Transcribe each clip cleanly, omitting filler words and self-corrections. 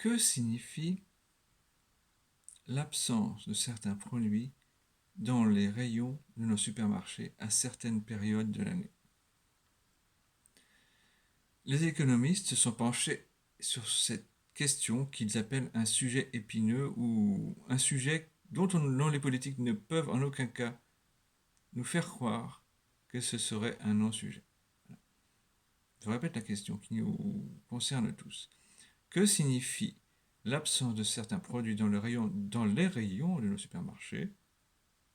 que signifie l'absence de certains produits dans les rayons de nos supermarchés à certaines périodes de l'année? Les économistes se sont penchés sur cette question qu'ils appellent un sujet épineux ou un sujet dont les politiques ne peuvent en aucun cas nous faire croire que ce serait un non-sujet. Je répète la question qui nous concerne tous. Que signifie l'absence de certains produits dans les rayons de nos supermarchés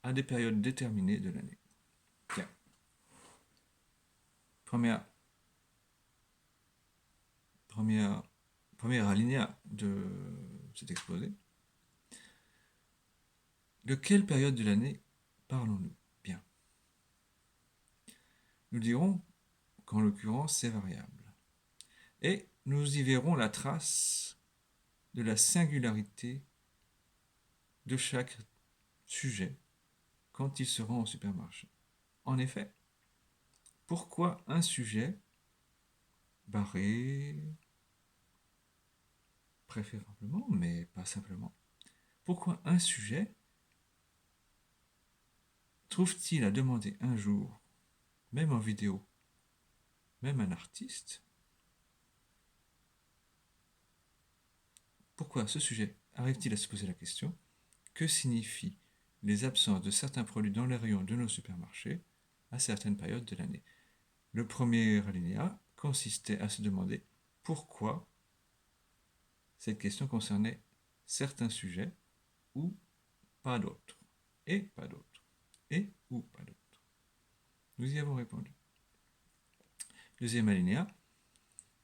à des périodes déterminées de l'année? Tiens. Premier alinéa de cet exposé. De quelle période de l'année parlons-nous? Bien. Nous dirons qu'en l'occurrence c'est variable. Et nous y verrons la trace de la singularité de chaque sujet quand il se rend au supermarché. En effet, pourquoi un sujet barré, préférablement, mais pas simplement, pourquoi un sujet trouve-t-il à demander un jour, même en vidéo, même un artiste, pourquoi ce sujet arrive-t-il à se poser la question, que signifient les absences de certains produits dans les rayons de nos supermarchés à certaines périodes de l'année? Le premier alinéa consistait à se demander pourquoi cette question concernait certains sujets ou pas d'autres, et pas d'autres, et ou pas d'autres. Nous y avons répondu. Deuxième alinéa,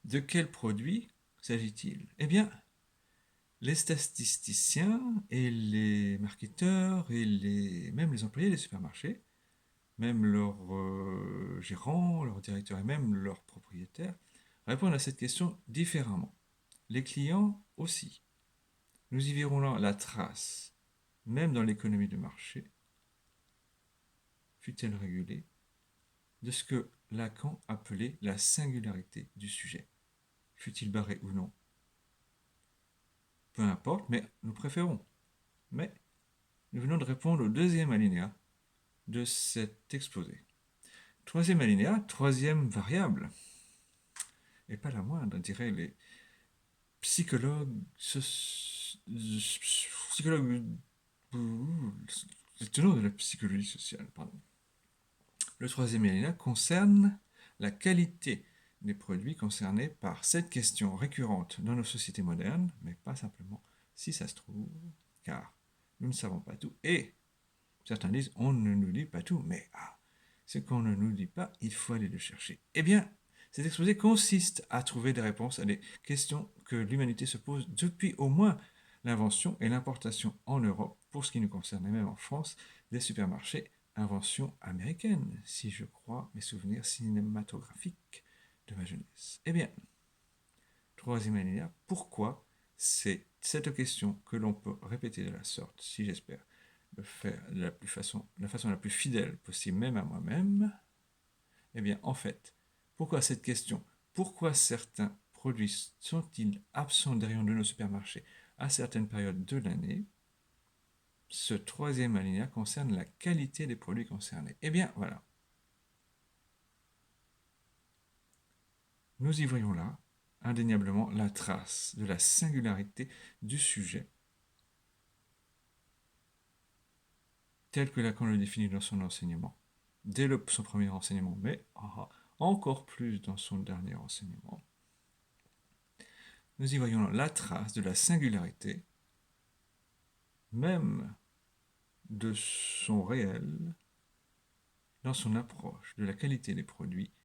de quel produit s'agit-il? Eh bien, les statisticiens et les marketeurs et même les employés des supermarchés, même leurs gérants, leurs directeurs et même leurs propriétaires répondent à cette question différemment. Les clients aussi. Nous y verrons là la trace, même dans l'économie de marché, fut-elle régulée, de ce que Lacan appelait la singularité du sujet. Fut-il barré ou non? Peu importe, mais nous préférons. Mais nous venons de répondre au deuxième alinéa de cet exposé. Troisième alinéa, troisième variable, et pas la moindre, diraient les psychologues, les tenants de la psychologie sociale, pardon. Le troisième alinéa concerne la qualité des produits concernés par cette question récurrente dans nos sociétés modernes, mais pas simplement si ça se trouve, car nous ne savons pas tout. Et certains disent on ne nous dit pas tout, mais ce qu'on ne nous dit pas, il faut aller le chercher. Eh bien, cet exposé consiste à trouver des réponses à des questions que l'humanité se pose depuis au moins l'invention et l'importation en Europe, pour ce qui nous concerne, et même en France, des supermarchés, invention américaine, si je crois mes souvenirs cinématographiques de ma jeunesse. Eh bien, troisième alinéa, pourquoi c'est cette question que l'on peut répéter de la sorte, si j'espère le faire de la façon la plus fidèle possible, même à moi-même? Eh bien, en fait, pourquoi cette question? Pourquoi certains produits sont-ils absents des rayons de nos supermarchés à certaines périodes de l'année? Ce troisième alinéa concerne la qualité des produits concernés. Eh bien, voilà. Nous y voyons là, indéniablement, la trace de la singularité du sujet, tel que Lacan le définit dans son enseignement, dès son premier enseignement, mais encore plus dans son dernier enseignement. Nous y voyons la trace de la singularité, même de son réel, dans son approche de la qualité des produits